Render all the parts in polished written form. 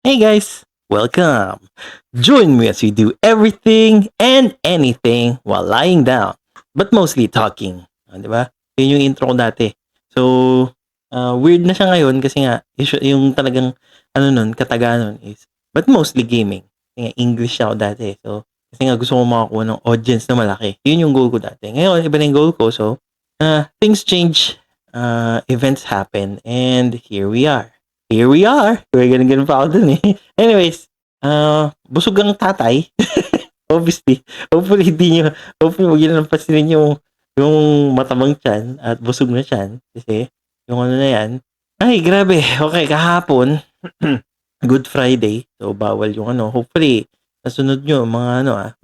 Hey guys, welcome. Join me as we do everything and anything while lying down, but mostly talking. Di ba? Yun yung intro ko dati. So, weird na siya ngayon kasi nga, yung talagang, kataga nun is, but mostly gaming. Kasi nga, English siya ako dati. So, kasi nga gusto ko makakuha ng audience na malaki. Yun yung goal ko dati. Ngayon, iba na yung goal ko. So, things change, events happen, and here we are. Kaya ganun pa ako dun eh. Anyways, busog ang tatay. Obviously. Hopefully huwag nyo napansinin yung matabang tiyan at busog na tiyan. Kasi, yung ano na yan. Ay, grabe. Okay, kahapon, Good Friday. So, bawal yung hopefully, nasunod nyo, mga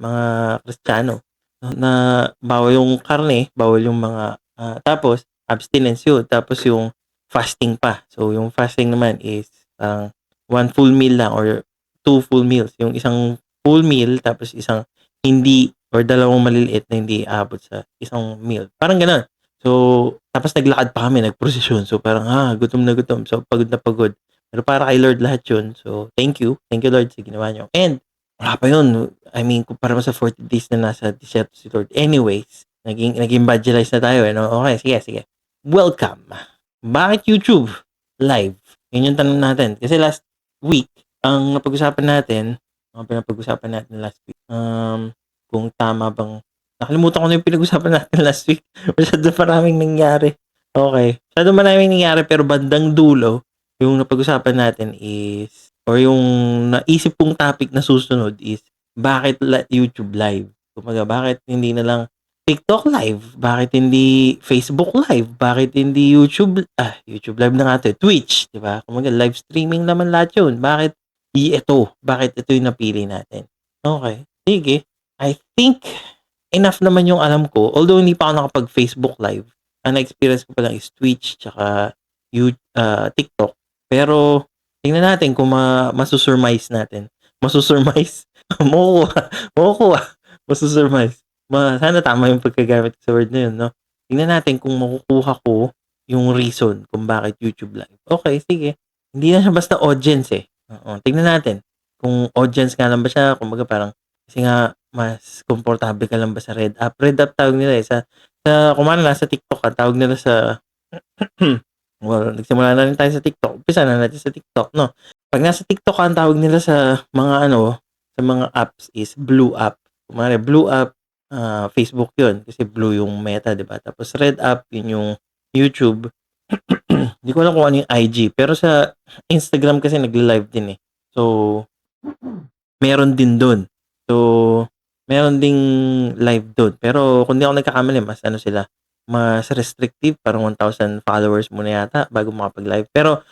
Kristiyano, na bawal yung karne, bawal yung mga, tapos, abstinence yun. Tapos yung fasting pa. So, yung fasting naman is, one full meal lang or two full meals. Yung isang full meal, tapos isang hindi, or dalawang maliliit na hindi aabot sa isang meal. Parang ganun. So, tapos naglakad pa kami, nagprosesyon. So, parang, gutom na gutom. So, pagod na pagod. Pero para kay Lord lahat yun. So, thank you. Thank you, Lord, sa ginawa nyo. And, wala pa yun. I mean, kumpara mo sa 40 days na nasa desierto si Lord. Anyways, nag-evangelize na tayo. Okay, sige. Welcome. Bakit YouTube live? Yun yung tanong natin. Kasi last week, ang pinapag-usapan natin last week, kung tama bang, nakalimutan ko na yung pinag-usapan natin last week. Masyado maraming nangyari. Okay. Masyado maraming nangyari pero bandang dulo, yung napag-usapan natin is, or yung naisip kong topic na susunod is, bakit YouTube live? Kumaga, bakit hindi na lang TikTok live? Bakit hindi Facebook live? Bakit hindi YouTube live na nga ito, Twitch, di ba? Kumaga, live streaming naman lahat yun. Bakit ito yung napili natin? Okay, sige. I think enough naman yung alam ko. Although hindi pa ako nakapag-Facebook live. Ang na-experience ko pa lang is Twitch tsaka TikTok. Pero tingnan natin kung masusurmise natin. Masusurmise? Makukuha. Masusurmise. Sana tama yung pagkagamit sa word na yun, no? Tingnan natin kung makukuha ko yung reason kung bakit YouTube live. Okay, sige. Hindi na siya basta audience eh. Oo, tingnan natin kung audience nga lang ba siya, kumbaga parang kasi nga mas komportable ka lang ba sa Red App? Red App tawag nila eh. Kung ano sa TikTok ka, tawag nila sa well, nagsimula na rin tayo sa TikTok. Umpisa na natin sa TikTok, no? Pag nasa TikTok ka, ang tawag nila sa mga sa mga apps is Blue App. Kumari, Blue App, Facebook yun. Kasi blue yung Meta, di ba? Tapos Red App, yun yung YouTube. Hindi ko alam kung ano yung IG. Pero sa Instagram kasi nagla-live din eh. So, meron din dun. So, meron ding live dun. Pero kung di ako nagkakamali, mas restrictive. Parang 1,000 followers muna yata bago makapag-live. Pero,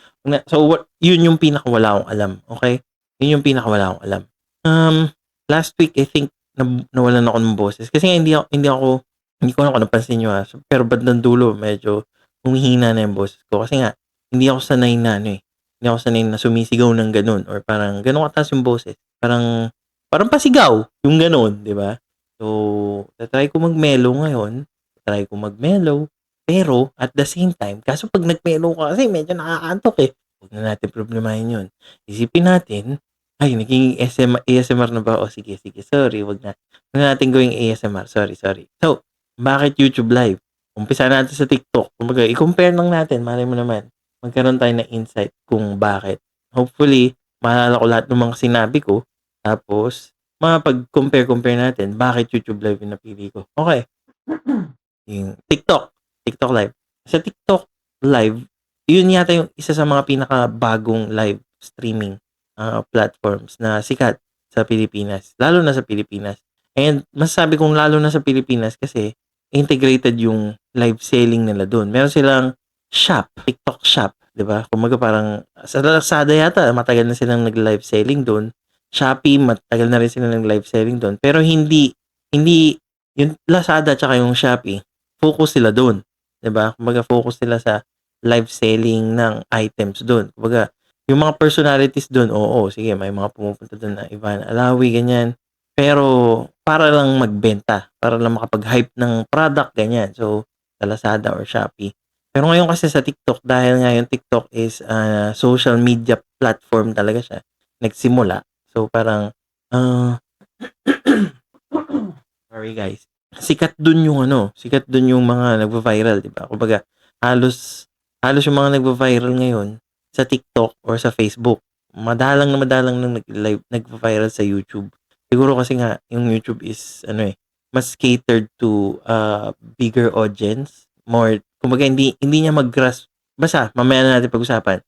yun yung pinakawala akong alam. Okay? Yun yung pinakawala akong alam. Last week, I think, nawalan ako ng boses. Kasi nga, hindi ko alam kung napansin nyo pero bandang dulo, medyo humihina na yung boses ko. Kasi nga, hindi ako sanay na hindi ako sanay na sumisigaw ng ganun or parang ganun kataas yung boses. Parang pasigaw yung ganun, di ba? So, tatry ko mag-mellow ngayon. Pero, at the same time, kaso pag nag-mellow ka kasi medyo nakakaantok eh. Huwag na natin problemahin yun. Isipin natin, ay, naging ASMR na ba? O sige, sorry, wag na. Huwag na natin gawing ASMR. Sorry. So, bakit YouTube live? Umpisa natin sa TikTok. Kumbaga, i-compare lang natin. Malay mo naman. Magkaroon tayo ng insight kung bakit. Hopefully, maalala ko lahat ng mga sinabi ko. Tapos, mapag-compare natin bakit YouTube live yung napili ko. Okay. Yung TikTok live. Sa TikTok live, yun yata yung isa sa mga pinakabagong live streaming platforms na sikat sa Pilipinas. Lalo na sa Pilipinas. And masasabi kong lalo na sa Pilipinas kasi integrated yung live selling nila doon. Meron silang shop, TikTok shop, 'di ba? Kumaga parang sa Lazada yata matagal na silang nag-live selling doon. Shopee matagal na rin silang nag-live selling doon. Pero hindi yung Lazada tsaka yung Shopee, focus sila doon, 'di ba? Kumaga focus sila sa live selling ng items doon. Kumaga yung mga personalities doon, oo, sige, may mga pumupunta doon na Ivan Alawi, ganyan. Pero para lang magbenta, para lang makapag-hype ng product, ganyan. So, sa Lazada or Shopee. Pero ngayon kasi sa TikTok, dahil nga yung TikTok is social media platform talaga siya, nagsimula. So parang, ah sorry guys. Sikat dun yung mga nagva-viral, 'di ba? Kumbaga, halos halos yung mga nagva-viral ngayon sa TikTok or sa Facebook, madalang na nag-live nagva-viral sa YouTube. Siguro kasi nga yung YouTube is ano, mas catered to, bigger audience, more kumbaga hindi niya mag-grasp basta mamaya na natin pag-usapan.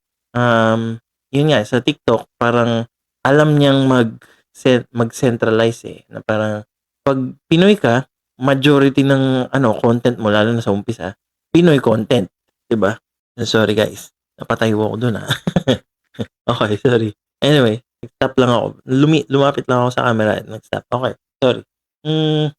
Yun nga sa TikTok parang alam niyang mag-centralize, na parang 'pag Pinoy ka, majority ng content mo lalo na sa umpisa, Pinoy content, 'di ba? Sorry guys, napatayo ako dun, Okey, sorry. Anyway, nag-stop lang ako. Lumapit lang ako sa camera at nag-stop. Okey, sorry.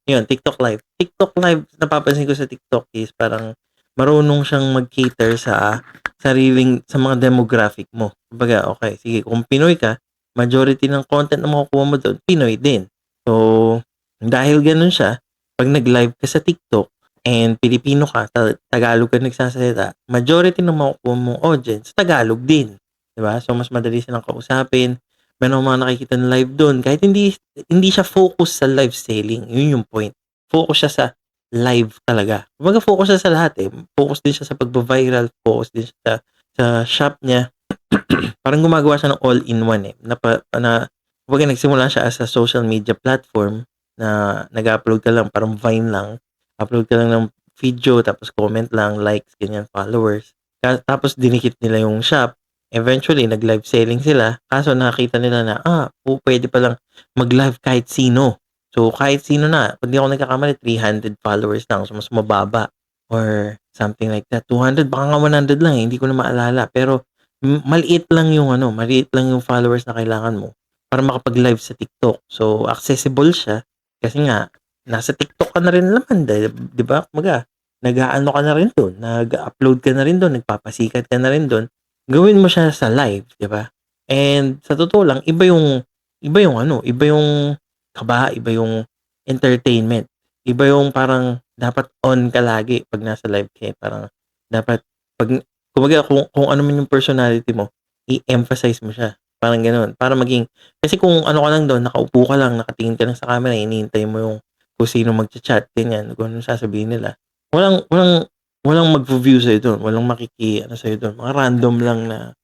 Yun TikTok Live. TikTok Live napapansin ko sa TikTok is parang marunong siyang mag-cater sa sa mga demographic mo. Kumbaga, okey sige kung Pinoy ka, majority ng content na makukuha mo dun, Pinoy din. So, dahil ganun siya, 'pag nag-live ka sa TikTok and Pilipino ka, Tagalog ka nagsasalita, majority ng makukuha mong audience Tagalog din. 'Di ba? So, mas madali silang kausapin. Meron akong mga nakikita na live do'n kahit hindi hindi siya focus sa live selling, 'yun yung point. Focus siya sa live talaga. Kumbaga focus siya sa lahat, Focus din siya sa pagva-viral, focus din siya sa shop niya. Parang gumagawa siya ng all-in-one, na kumbaga nagsimula siya as a social media platform na nag-upload ka lang parang Vine lang. Upload ka lang ng video tapos comment lang, likes, ganyan, followers. Tapos dinikit nila yung shop. Eventually nag-live selling sila kaso nakita nila na, puwede palang mag-live kahit sino. So, kahit sino na, kung di ako nagkakamali 300 followers lang, so mas mababa or something like that. 200 baka nga 100 lang, hindi ko na maalala. Pero maliit lang yung followers na kailangan mo para makapag-live sa TikTok. So, accessible siya kasi nga nasa TikTok ka na rin naman, 'di ba? Kumbaga, nag-aano ka na rin dun, nag-upload ka na rin dun, nagpapasikat ka na rin dun. Gawin mo siya sa live, 'di ba? And sa totoo lang, iba yung kaba, iba yung entertainment. Iba yung parang dapat on ka lagi 'pag nasa live ka, parang dapat 'pag kumbaga kung ano man yung personality mo, i-emphasize mo siya, parang gano'n. Para maging kasi kung ano ka lang dun, nakaupo ka lang, nakatingin ka lang sa camera, hinihintay mo yung kung sino magcha-chat, ganyan, kung anong sasabihin nila. Walang walang walang magvi-view sa'yo dun, walang makiki-ano sa'yo dun, mga random lang na,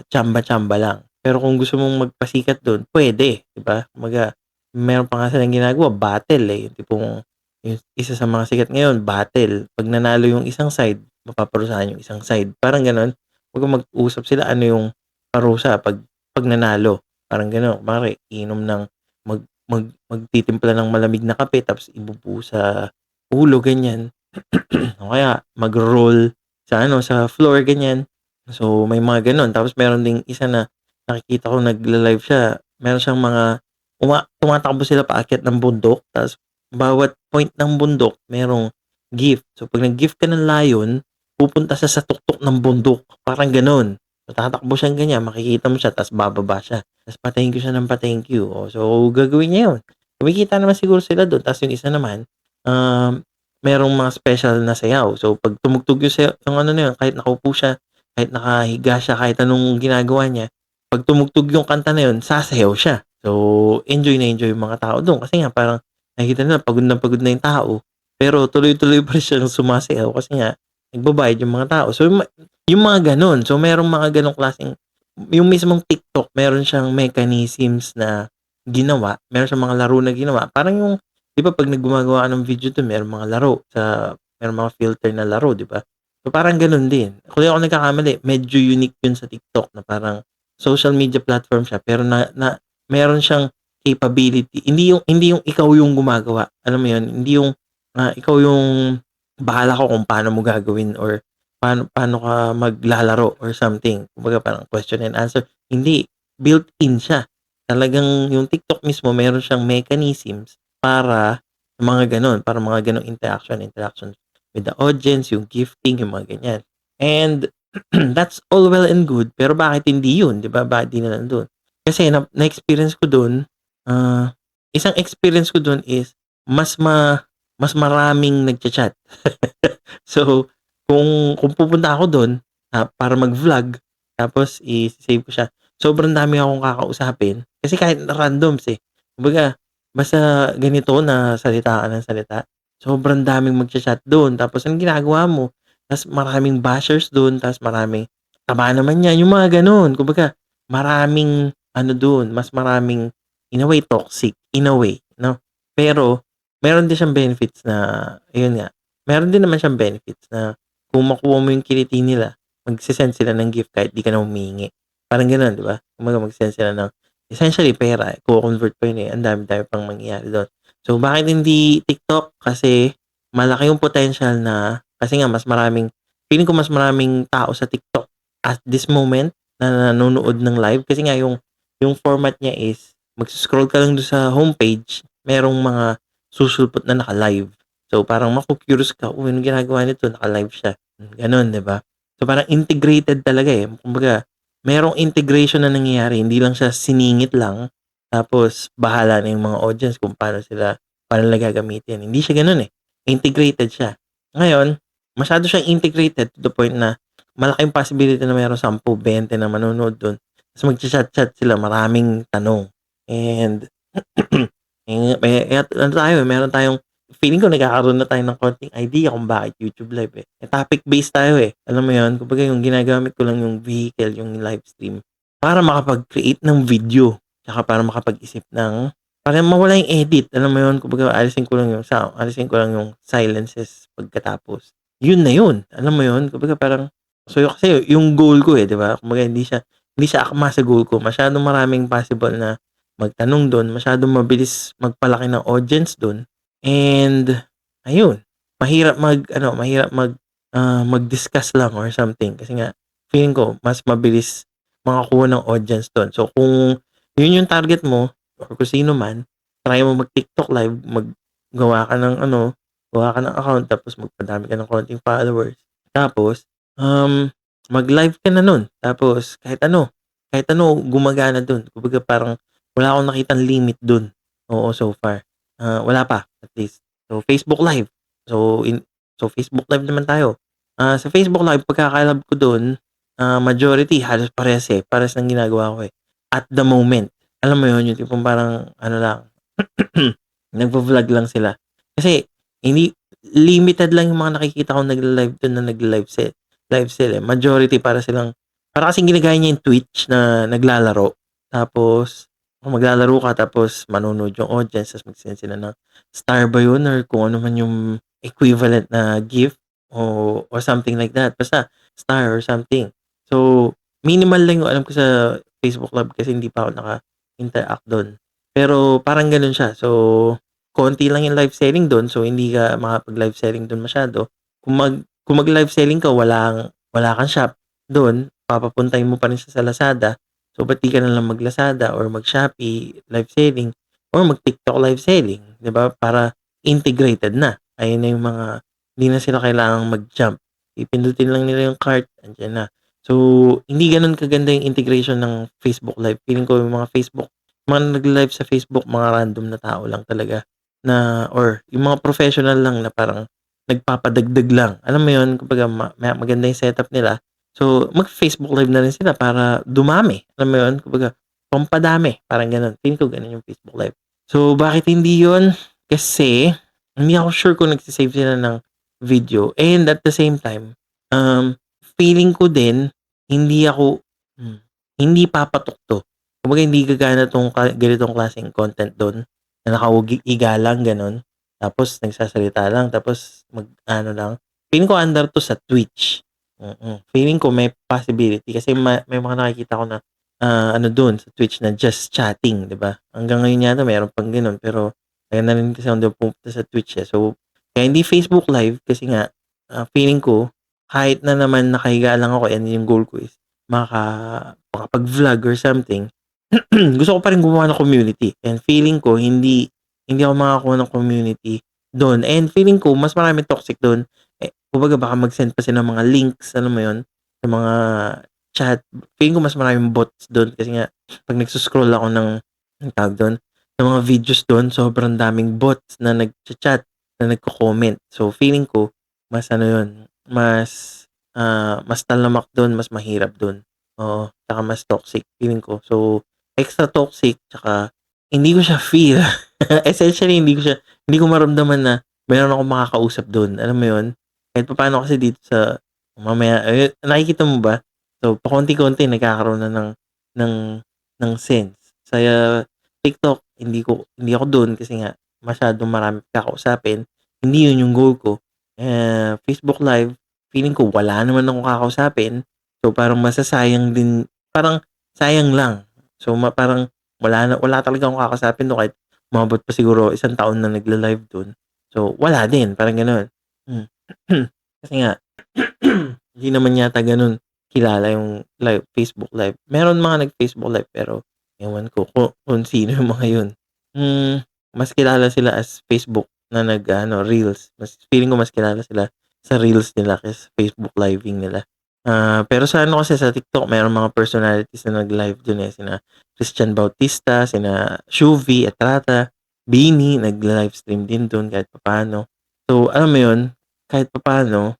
tsamba-tsamba lang. Pero kung gusto mong magpasikat dun, puwede, 'di ba? Kumbaga, meron pa nga silang ginagawa, battle, yung tipong yung isa sa mga sikat ngayon, battle. 'Pag nanalo yung isang side, mapaparusahan yung isang side, parang gano'n. Kumbaga mag-usap sila ano yung parusa 'pag nanalo, parang gano'n. Kunwari iinom ng magtitimpla ng malamig na kape tapos ibubuhos sa ulo, ganyan. O kaya mag-roll sa floor, ganyan. So, may mga gano'n. Tapos meron ding isa na nakikita ko nagla-live siya, meron siyang mga tumatakbo sila paakyat ng bundok tapos bawat point ng bundok merong gift. So, 'pag nag-gift ka ng layon, pupunta siya sa tuktok ng bundok, parang gano'n. So, tatakbo siyang ganyan, makikita mo siya tapos bababa siya. Tapos pa-thank you siya ng pa-thank you. Oh, so gagawin niya 'yun. Kumikita naman siguro sila do'n tapos yung isa naman, um, merong mga special na sayaw. So, 'pag tumugtog yung yung ano na 'yun, kahit nakaupo siya, kahit nakahiga siya, kahit anong ginagawa niya, 'pag tumugtog yung kanta na 'yun, sasayaw siya. So, enjoy na enjoy yung mga tao do'n kasi nga parang nakikita nila pagod na yung tao, pero tuloy-tuloy pa rin siyang sumasayaw kasi nga nagbabayad yung mga tao. So, yung mga gano'n. So, merong mga gano'ng klaseng yung mismong TikTok meron siyang mechanisms na ginawa, meron siyang mga laro na ginawa. Parang yung 'di ba 'pag gumagawa ka ng video dun merong mga laro merong mga filter na laro, 'di ba? So, parang gano'n din. Kung di ako nagkakamali, medyo unique yun sa TikTok na parang social media platform siya pero na na meron siyang capability. Hindi yung ikaw yung gumagawa, alam mo yun? Hindi yung, ikaw yung bahala ka kung paano mo gagawin or paano paano ka maglalaro or something. Kumbaga parang question and answer. Hindi, built-in siya. Talagang yung TikTok mismo meron siyang mechanisms para sa mga gano'n, para mga gano'ng interaction with the audience, yung gifting, yung mga ganyan. And that's all well and good, pero bakit hindi yun, 'di ba? Bakit di na nandun? Kasi na-experience ko dun, isang experience ko dun is mas mas maraming nagcha-chat. So, kung pupunta ako dun, para mag-vlog tapos i save ko siya. sobrang dami akong kakausapin kasi kahit randoms, eh. Kumbaga basta ganito na salita ka ng salita, sobrang daming magcha-chat do'n tapos anong ginagawa mo, ta's maraming bashers do'n, ta's maraming, "Tama naman 'yan," yung mga gano'n. Kumbaga maraming ano do'n, mas maraming in a way toxic, in a way 'no. Pero meron din siyang benefits na ayun nga, meron din naman siyang benefits na kung makuha mo yung kiliti nila, magse-send sila ng gift kahit 'di ka na humihingi. Parang gano'n, 'di ba? Kumbaga mag-send sila ng essentially pera, iko-convert pa yun, eh, ang dami-dami pang mangyayari do'n. So, bakit hindi TikTok? Kasi malaki yung potential na kasi nga mas maraming feeling ko mas maraming tao sa TikTok at this moment na nanonood ng live kasi nga yung format niya is magso-scroll ka lang dun sa homepage, merong mga susulpot na naka-live. So, parang maku-curious ka, "Uy, anong ginagawa nito, naka-live siya." Gano'n, 'di ba? So, parang integrated talaga, eh. Kumbaga merong integration na nangyayari, hindi lang siya siningit lang, tapos bahala na yung mga audience kung paano nila gagamitin. Hindi siya gano'n, eh, integrated siya. Ngayon, masyado siyang integrated to the point na malaking possibility na merong 10, 20 na manonood dun, ta's magcha-chat-chat sila, maraming tanong. And ano tayo, eh, meron tayong feeling ko nagkakaroon na tayo ng konting idea kung bakit YouTube Live, eh. Topic based tayo, eh, alam mo yun? Kumbaga yung ginagamit ko lang yung vehicle, yung live stream para makapag-create ng video, tsaka para makapag-isip ng para mawala yung edit, alam mo yun? Kumbaga alisin ko lang yung sound, alisin ko lang yung silences pagkatapos. Yun na yun, alam mo yun? Kumbaga parang so kasi yung goal ko, eh, 'di ba? Kumbaga hindi siya akma sa goal ko, masyadong maraming possible na magtanong dun, masyadong mabilis magpalaki ng audience dun, and ayun, mahirap mag-discuss lang or something kasi nga feeling ko mas mabilis makakuha ng audience dun. So, kung yun yung target mo or kung sino man, try mo mag-TikTok live, gawa ka ng account tapos magpadami ka ng konting followers. Tapos, mag-live ka na nun, tapos kahit ano gumagana dun. Kumbaga parang wala akong nakitang limit dun, oo, so far. Wala pa, at least. So, Facebook Live. So, Facebook Live naman tayo. Sa Facebook Live pagkaka-love ko dun, majority halos parehas, eh, parehas ng ginagawa ko, eh. At the moment, alam mo yun, yung tipong parang ano lang, nagvo-vlog lang sila. Kasi hindi limited lang yung mga nakikita kong nagle-live dun na live sila, eh. Majority para kasing ginagaya niya yung Twitch na naglalaro. Tapos kung maglalaro ka tapos manonood yung audience ta's mag-send sila ng star ba yun or kung ano man yung equivalent na gift o something like that. Basta star or something. So, minimal lang yung alam ko sa Facebook Live kasi hindi pa ako naka-interact dun. Pero parang ganun siya. So, konti lang yung live selling dun, so hindi ka makapag-live selling dun masyado. Kung mag-live selling ka, wala kang shop dun, papapuntahin mo pa rin siya sa Lazada. So, ba't di ka na lang mag-Lazada or mag-Shopee live selling or mag-TikTok live selling, 'di ba? Para integrated na. Ayun na yung mga hindi na sila kailangang mag-jump. Pipindutin lang nila yung cart, andiyan na. So, hindi gano'n kaganda yung integration ng Facebook Live. Feeling ko yung mga nag-live sa Facebook, mga random na tao lang talaga na or yung mga professional lang na parang nagpapadagdag lang. Alam mo yun, kumbaga maganda yung setup nila. So, mag-Facebook Live na rin sila para dumami. Alam mo yun, kumbaga pampadami, parang gano'n. Feeling ko gano'n yung Facebook Live. So, bakit hindi yun? Kasi hindi ako sure kung nagse-save sila ng video and at the same time, um, feeling ko din hindi ako hmm, hindi papatok 'to. Kumbaga hindi gagana 'tong ganitong klaseng content dun na nakauugiiga lang gano'n, tapos nagsasalita lang tapos mag-ano lang. Feeling ko under 'to sa Twitch, Feeling ko may possibility kasi may mga nakikita ko na, ano dun sa Twitch na just chatting, 'di ba? Hanggang ngayon yata meron pang gano'n pero tagal na rin kasi ako hindi pumupunta sa Twitch, eh. So, kaya hindi Facebook Live kasi nga, feeling ko kahit na naman nakahiga lang ako and yung goal ko is makapag-vlog or something, gusto ko pa rin gumawa ng community and feeling ko hindi ako makakakuha ng community dun and feeling ko mas maraming toxic dun. Kumbaga baka mag-send pa sila ng mga links, alam mo yun, sa mga chat. Feeling ko mas maraming bots dun kasi nga 'pag nagso-scroll ako ng anong tawag dun, ng mga videos dun, sobrang daming bots na nagcha-chat, na nagko-comment. So, feeling ko mas ano yun, mas talamak dun, mas mahirap dun. Oo, tsaka mas toxic feeling ko. So, extra toxic tsaka hindi ko siya feel. Essentially hindi ko maramdaman na meron akong makakausap dun, alam mo yun? Kahit papaano kasi dito sa mamaya nakikita mo ba? So, pakonti-konti nagkakaroon na ng ng sense. Sa TikTok hindi ako dun kasi nga masyadong marami kakausapin, hindi yun yung goal ko. Facebook Live, feeling ko wala naman akong kakausapin. So, parang masasayang din parang sayang lang. So, parang wala talaga akong kakausapin dun kahit umabot pa siguro 1 taon na nagla-live dun. So, wala din, parang gano'n. Hmm. Kasi nga, hindi naman yata gano'n kilala yung Facebook Live. Meron mga nag-Facebook Live pero ewan ko kung sino yung mga yun. Mas kilala sila as Facebook na nag-aano, Reels. Feeling ko mas kilala sila sa Reels nila kaysa Facebook Living nila. Pero sa ano kasi sa TikTok merong mga personalities na nag-live dun, sina Christian Bautista, sina Shuvi Estrada, BINI nagla-livestream din dun kahit papaano. So, alam mo yun, kahit papaano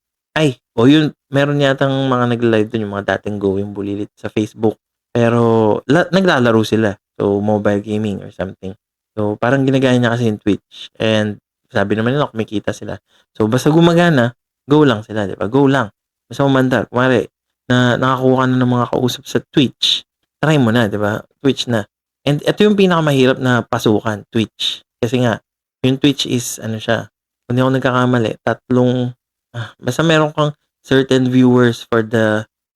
yun meron yatang mga nagla-live dun yung mga dating going bulilit sa Facebook. Pero naglalaro sila. So, mobile gaming or something. So, parang ginagaya niya kasi yung Twitch and sabi naman nila kumikita sila. So, basta gumagana, go lang sila, 'di ba? Go lang. Basta umandar. Kunwari nakakuha ka na ng mga kausap sa Twitch, try mo na, 'di ba? Twitch na. And ito yung pinakamahirap na pasukan, Twitch. Kasi nga, yung Twitch is ano siya, kung di ako nagkakamali, basta meron kang certain viewers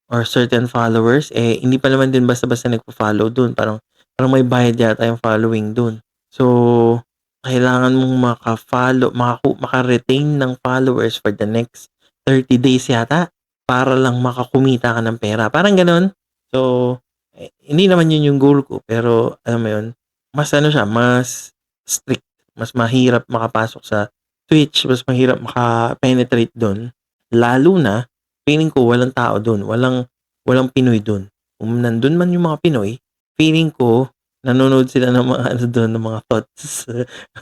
or certain followers, hindi pa naman din basta-basta nagfo-follow dun. Parang may bayad yata yung following dun. So, kailangan mong maka-retain ng followers for the next 30 days yata para lang makakumita ka ng pera. Parang gano'n. So, hindi naman yun yung goal ko. Pero, alam mo yun, mas ano siya, mas strict. Mas mahirap makapasok sa Twitch, mas mahirap maka-penetrate dun. Lalo na, feeling ko walang tao dun. Walang Pinoy dun. Kung nandun man yung mga Pinoy, feeling ko nanonood sila ng mga ano dun, ng mga thoughts,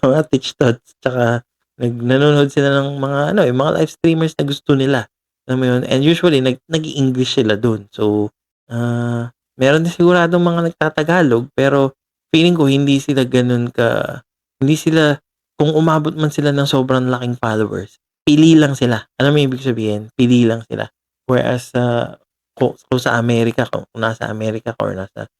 mga Twitch thoughts, tsaka nanonood sila ng mga ano, yung mga live streamers na gusto nila. Alam mo yun? And usually, nag-i-English sila dun. So, meron din siguradong mga nagtatagalog, pero feeling ko hindi sila, kung umabot man sila ng sobrang laking followers, pili lang sila. Alam mo yung ibig sabihin? Pili lang sila. Whereas, kung sa Amerika, kung nasa Amerika ka or nasa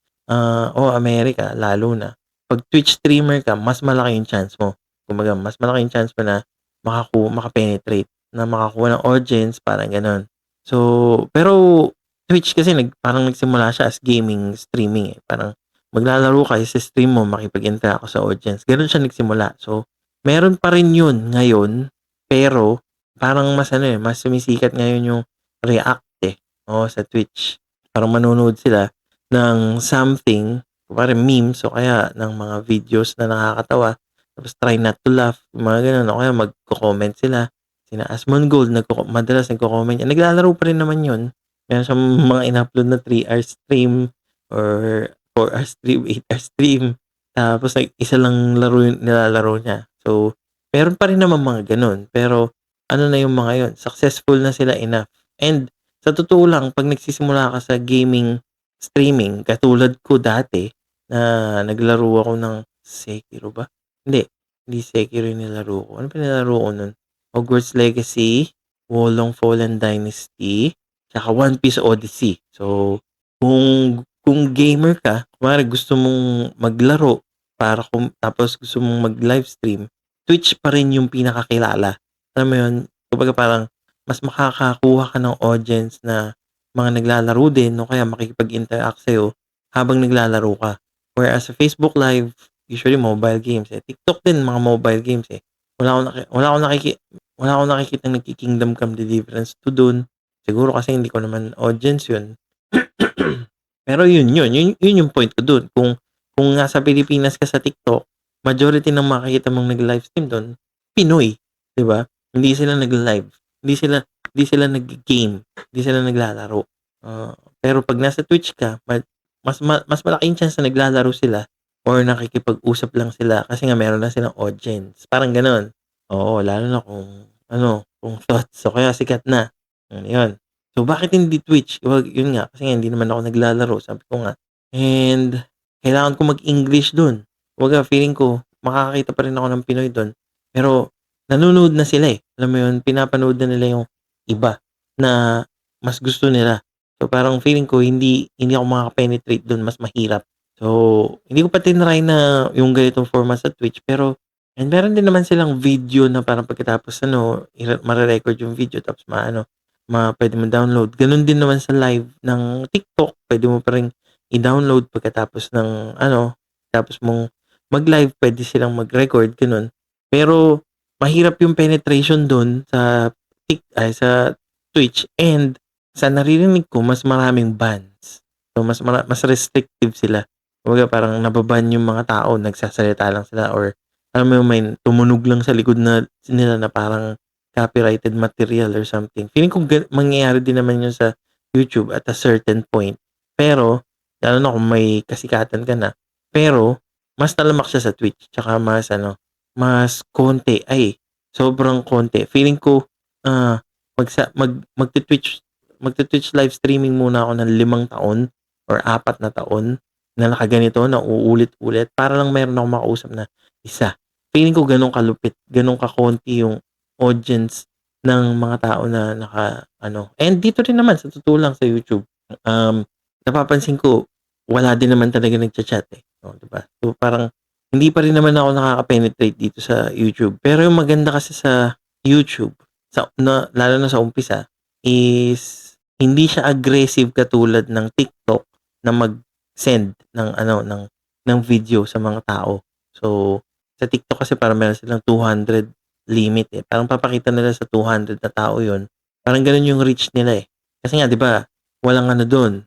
Amerika lalo na. 'Pag Twitch streamer ka, mas malaki yung chance mo. Kumbaga, mas malaki yung chance mo na maka-penetrate, na makakuha ng audience, parang gano'n. So, pero Twitch kasi parang nagsimula siya as gaming streaming, Parang maglalaro ka, isi-stream mo, makipag-interact ka sa audience. Gano'n siya nagsimula. So, meron pa rin yun ngayon, pero parang mas sumisikat ngayon yung React, Oo, sa Twitch. Parang manonood sila ng something, kunwari memes o kaya ng mga videos na nakakatawa, tapos try not to laugh, mga gano'n. O kaya magko-comment sila. Sina Asmongold madalas nagko-comment yan. Naglalaro pa rin naman yun. Meron siyang mga in-upload na 3 hour stream or 4 hour stream, 8 hour stream. Tapos isa lang laro yung nilalaro niya. So, meron pa rin naman mga gano'n. Pero ano na yung mga yun, successful na sila enough. And sa totoo lang 'pag nagsisimula ka sa gaming streaming katulad ko dati na naglaro ako ng Sekiro ba? Hindi, hindi Sekiro yung nilaro ko. Ano ba nilaro ko nun? Hogwarts Legacy, Wolong Fallen Dynasty, tsaka One Piece Odyssey. So, kung gamer ka, kunwari gusto mong maglaro tapos gusto mong mag-livestream, Twitch pa rin yung pinakakilala. Alam mo yun? Kumbaga parang mas makakakuha ka ng audience na mga naglalaro din o kaya makikipag-interact sa'yo habang naglalaro ka. Whereas sa Facebook Live, usually mobile games, TikTok din mga mobile games, wala akong nakikitang nagki-Kingdom Come Deliverance 2 dun. Siguro kasi hindi ko naman audience yun. Pero yun yung point ko dun. Kung nasa Pilipinas ka sa TikTok, majority ng makikita mong nag-livestream dun, Pinoy, 'di ba? Hindi sila nag-live, hindi sila hindi sila nag-game, hindi sila naglalaro. Pero 'pag nasa Twitch ka, mas malaking chance na naglalaro sila or nakikipag-usap lang sila kasi nga meron na silang audience, parang gano'n. Oo, lalo na kung ano, kung thoughts o kaya sikat na, yun. So, bakit hindi Twitch? Wag yun nga, kasi nga hindi naman ako naglalaro, sabi ko nga. And kailangan ko mag-English dun. Kumbaga feeling ko makakakita pa rin ako ng Pinoy dun, pero nanonood na sila, eh. Alam mo yun, pinapanood na nila yung iba na mas gusto nila. So, parang feeling ko hindi hindi ako makaka-penetrate dun, mas mahirap. So, hindi ko pa tinry na yung ganitong format sa Twitch, pero and meron din naman silang video na parang pagkatapos ano, mare-record yung video tapos puwede mong download. Gano'n din naman sa live ng TikTok, puwede mo pa ring i-download pagkatapos ng ano, tapos mong mag-live, puwede silang mag-record, gano'n. Pero mahirap yung penetration do'n sa sa Twitch, and sa naririnig ko mas maraming bans. So mas restrictive sila. Kumbaga parang naba-ban yung mga tao, nagsasalita lang sila, or alam mo yung may tumunog lang sa likod nila na parang copyrighted material or something. Feeling ko mangyayari din naman yun sa YouTube at a certain point. Pero, lalo na kung may kasikatan ka na. Pero, mas talamak siya sa Twitch. Tsaka mas konti. Ay, sobrang konti. Feeling ko, ah, magti-Twitch, magti-Twitch live streaming muna ako ng 5 taon or 4 na taon na nakaganito, na uulit-ulit para lang meron akong makausap na isa. Feeling ko ganun kalupit, ganun kakonti yung audience ng mga tao na naka-ano, and dito rin naman sa totoo lang sa YouTube, napapansin ko wala din naman talaga nagcha-chat, eh, oh, 'di ba? So, parang hindi pa rin naman ako nakaka-penetrate dito sa YouTube. Pero yung maganda kasi sa YouTube, lalo na sa umpisa, is hindi siya aggressive katulad ng TikTok na mag-send ng video sa mga tao. So, sa TikTok kasi parang meron silang 200 limit, eh. Parang papakita nila sa 200 na tao 'yun. Parang gano'n yung reach nila, eh. Kasi nga 'di ba, walang ano do'n,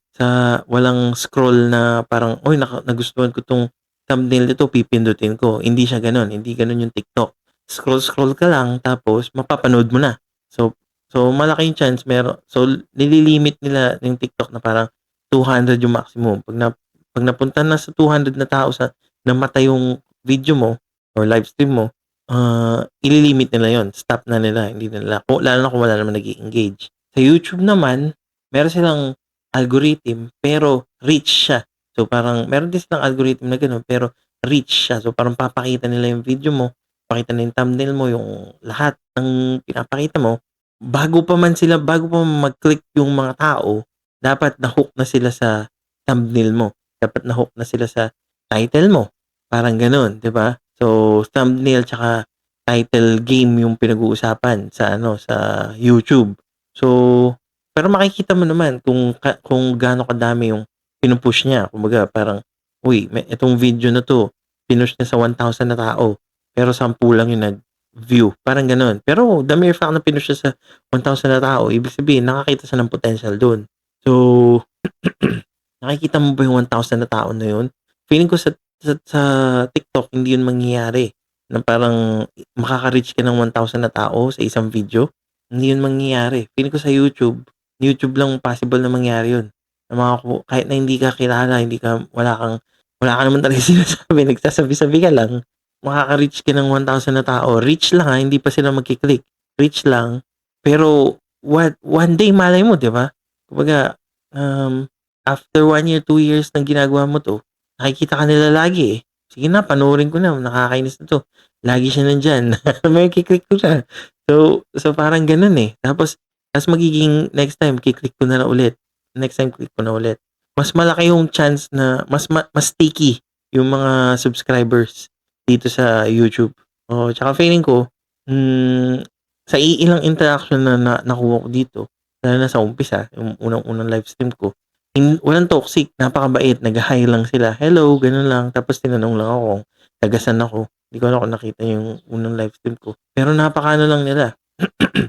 walang scroll na parang, "Uy, nagustuhan ko 'tong thumbnail nito, pipindutin ko." Hindi siya gano'n, hindi gano'n yung TikTok. Scroll-scroll ka lang tapos mapapanood mo na. So malaki yung chance nililimit nila yung TikTok na parang 200 yung maximum. 'Pag napunta na sa 200 na tao namatay yung video mo or live stream mo, ililimit nila 'yon, stop na nila, hindi na nila, lalo na kung wala naman nag-e-engage. Sa YouTube naman, meron silang algorithm pero rich siya. So, parang meron din silang algorithm na gano'n pero rich siya. So, parang papakita nila yung video mo, papakita nila yung thumbnail mo, yung lahat ng pinapakita mo. Bago pa man mag-click yung mga tao, dapat na-hook na sila sa thumbnail mo. Dapat na-hook na sila sa title mo. Parang gano'n, 'di ba? So, thumbnail tsaka title game yung pinag-uusapan sa YouTube. So, pero makikita mo naman kung gaano kadami yung pinu-push niya. Kumbaga parang, "Uy, itong video na 'to, pinush niya sa 1,000 na tao, pero 10 lang yung nag-view." Parang gano'n. Pero the mere fact na pinush siya sa 1,000 na tao, ibig sabihin nakakita siya ng potential dun. So, nakikita mo ba yung 1,000 na tao na yun? Feeling ko sa TikTok hindi yun mangyayari, na parang makaka-reach ka ng 1,000 na tao sa isang video. Hindi yun mangyayari. Feeling ko sa YouTube lang possible na mangyari yun. Kahit na hindi ka kilala, wala ka naman talagang sinasabi, nagsasabi-sabi ka lang, makaka-reach ka ng 1,000 na tao. Reach lang, hindi pa sila magki-click. Reach lang. Pero one day malay mo, 'di ba? Kumbaga, after 1 year, 2 years ng ginagawa mo 'to, nakikita ka nila lagi, eh. Sige na, panoorin ko na, nakakainis na 'to. Lagi siya nandiyan, makiki-click ko siya. So parang gano'n, eh. Tapos magiging next time ki-click ko na lang ulit, next time click ko na ulit. Mas malaki yung chance na mas sticky yung mga subscribers dito sa YouTube. Oo, tsaka feeling ko, sa iilang interaction na nakuha ko dito, lalo na sa umpisa, yung unang-unang live stream ko, walang toxic, napakabait, nag-hi lang sila, "Hello," gano'n lang. Tapos tinanong lang ako kung taga-saan ako. Hindi ko alam kung nakita yung unang live stream ko. Pero napakaano lang nila,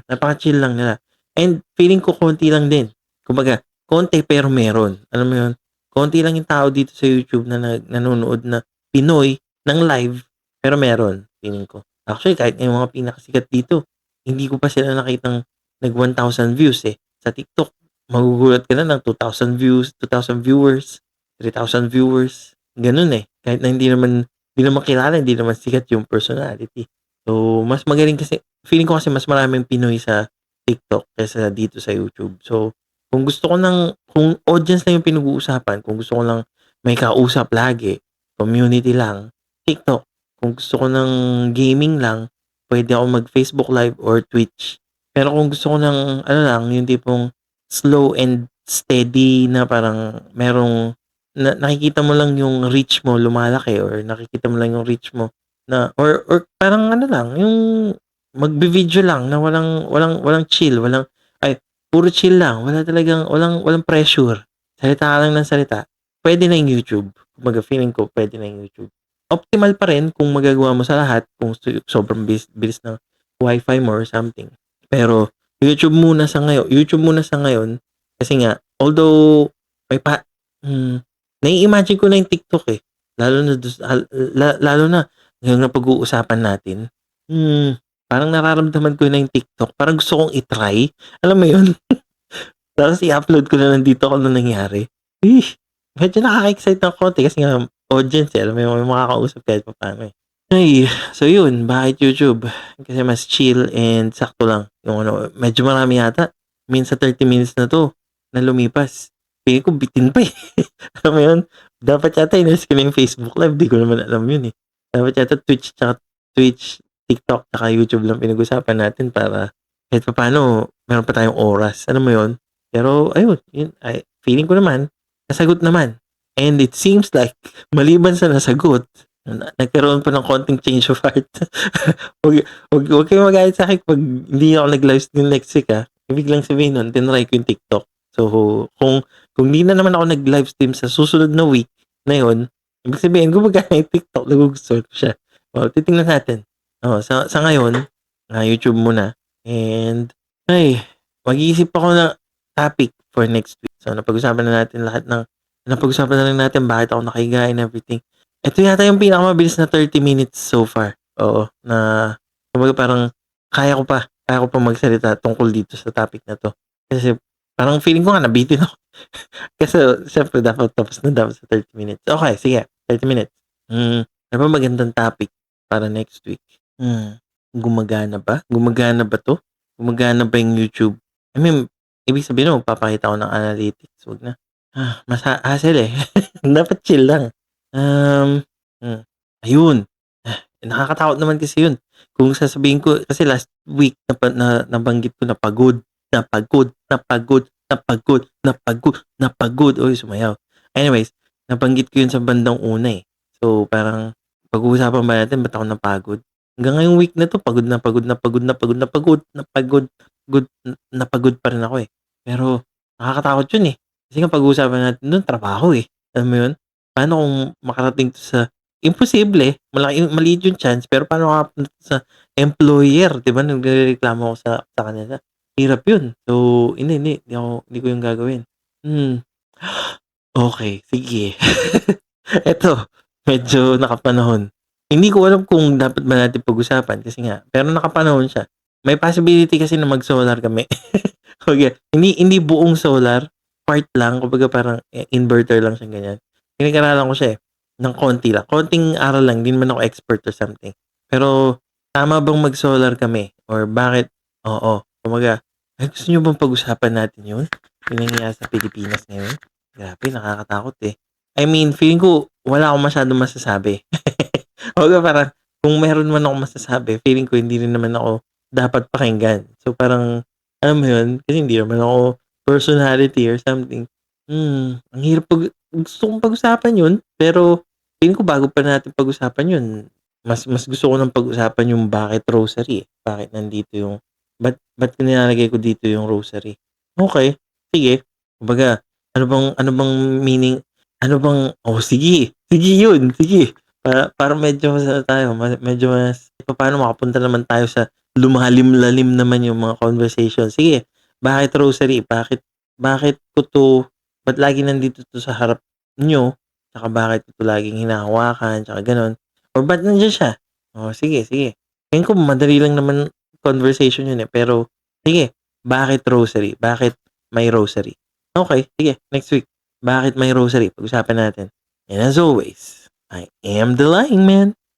napaka-chill lang nila. And feeling ko konti lang din. Kumbaga, konti pero meron. Alam mo yun? Konti lang yung tao dito sa YouTube na nanonood na Pinoy ng live, pero meron, feeling ko. Actually, kahit yung mga pinakasikat dito, hindi ko pa sila nakitang nag 1,000 views, eh. Sa TikTok, magugulat ka na ng 2,000 views, 2,000 viewers, 3,000 viewers, gano'n, eh. Kahit na hindi naman kilala, hindi naman sikat yung personality. So, mas magaling kasi feeling ko kasi mas maraming Pinoy sa TikTok kaysa dito sa YouTube. So, Kung audience lang yung pinag-uusapan, kung gusto ko lang may kausap lagi, community lang, TikTok. Kung gusto ko ng gaming lang, pwede ako mag-Facebook Live or Twitch. Pero kung gusto ko ng ano lang, yung tipong slow and steady na parang nakikita mo lang yung reach mo lumalaki or nakikita mo lang yung reach mo na or parang ano lang, yung magvi-video lang na walang chill, ay puro chill lang, walang pressure. Salita ka lang ng salita. Pwede na yung YouTube. Kumbaga feeling ko pwede na yung YouTube. Optimal pa rin kung magagawa mo sa lahat, kung sobrang bilis ng wifi mo or something. Pero YouTube muna sa ngayon kasi nga although may nai-imagine ko na yung TikTok eh. Lalo na ngayon na pag-uusapan natin. Parang nararamdaman ko na yung TikTok. Parang gusto kong i-try. Alam mo yun? Tapos i-upload ko na lang dito kung ano nangyari. Medyo nakaka-excite ng konti kasi nga audience eh. Alam mo yung may makakausap kahit pa paano eh. Ay, so yun, bakit YouTube? Kasi mas chill and sakto lang. Yung ano, medyo marami yata. Minsan 30 minutes na to na lumipas. Piling ko bitin pa eh. Alam mo yun? Dapat yata inas ko na yung Facebook Live. Di ko naman alam yun eh. Dapat yata Twitch, TikTok, tsaka YouTube lang pinag-usapan natin para kahit pa paano, meron pa tayong oras. Alam mo yun? Pero ayun, feeling ko naman, nasagot naman. And it seems like, maliban sa nasagot, nagkaroon pa ng konting change of heart. Huwag kayong magalit sa akin pag hindi ako nag-live stream next week ha. Ibig lang sabihin nun, tinry ko yung TikTok. So, kung di na naman ako nag-live stream sa susunod na week na yun, ibig sabihin, gumagana yung TikTok, nagugustuhan ko siya. Titingnan natin. Sa ngayon, YouTube muna. And, mag-iisip ako ng topic for next week. So, napag-usapan na lang natin bakit ako nakahiga and everything. Ito yata yung pinakamabilis na 30 minutes so far. Oo, na kumbaga parang kaya ko pa magsalita tungkol dito sa topic na to. Kasi parang feeling ko nga nabitin ako. Kasi syempre dapat tapos na dapat sa 30 minutes. Okay, sige, 30 minutes. Ano ba magandang topic para next week? Gumagana ba? Gumagana ba to? Gumagana ba yung YouTube? I mean, ibig sabihin magpapakita ko ng analytics. Wag na. Mas hassle eh. Dapat chill lang. Ayun. Nakakatakot naman kasi yun. Kung sasabihin ko, kasi last week nabanggit ko napagod. Uy, sumayaw. Anyways, nabanggit ko yun sa bandang una eh. So, parang pag-uusapan ba natin, ba't ako napagod? Hanggang ngayong week na to, pagod pa rin ako eh. Pero, nakakatakot yun eh. Kasi nga pag-uusapan natin doon, trabaho eh. Alam mo yun? Paano kung makarating to sa imposible, maliit yung chance, pero paano makapunta sa employer, 'di ba? Nagrereklamo ako sa kanila. Hirap yun. So, hindi ko yung gagawin. Okay, sige. Eto, medyo nakapanahon. Hindi ko alam kung dapat ba natin pag-usapan kasi nga, pero nakapanahon siya. May possibility kasi na mag-solar kami. Okay, hindi buong solar, part lang, kumbaga parang inverter lang siya ganyan. Pinag-aralan ko siya eh, ng konti lang. Konting aral lang, hindi naman ako expert or something. Pero, tama bang mag-solar kami? Or bakit? Oo. Kumbaga, gusto nyo bang pag-usapan natin yun? Yung nangyayari sa Pilipinas ngayon? Grabe, nakakatakot eh. I mean, feeling ko, wala akong masyadong masasabi. Kumbaga parang, kung meron man ako masasabi, feeling ko hindi rin naman ako dapat pakinggan. So parang, alam mo yun, kasi hindi naman ako personality or something. Ang hirap gusto kong pag-usapan yun, pero feeling ko bago pa natin pag-usapan yun, mas gusto ko ng pag-usapan yung bakit rosary eh. Bakit nandito yung, ba't nilalagay ko dito yung rosary? Okay, sige. Kumbaga, ano bang meaning, sige yun, sige. Para medyo medyo mas, paano makapunta naman tayo sa lumalim-lalim naman yung mga conversation. Sige, bakit rosary? Bakit ko to, ba't lagi nandito to sa harap nyo? Tsaka bakit ito laging hinahawakan? Tsaka ganon. Or ba't nandiyan siya? Sige. Ngayon ko, madali lang naman conversation yun eh. Pero, sige, bakit rosary? Bakit may rosary? Okay, sige, next week. Bakit may rosary? Pag-usapan natin. And as always, I am the Lying Man.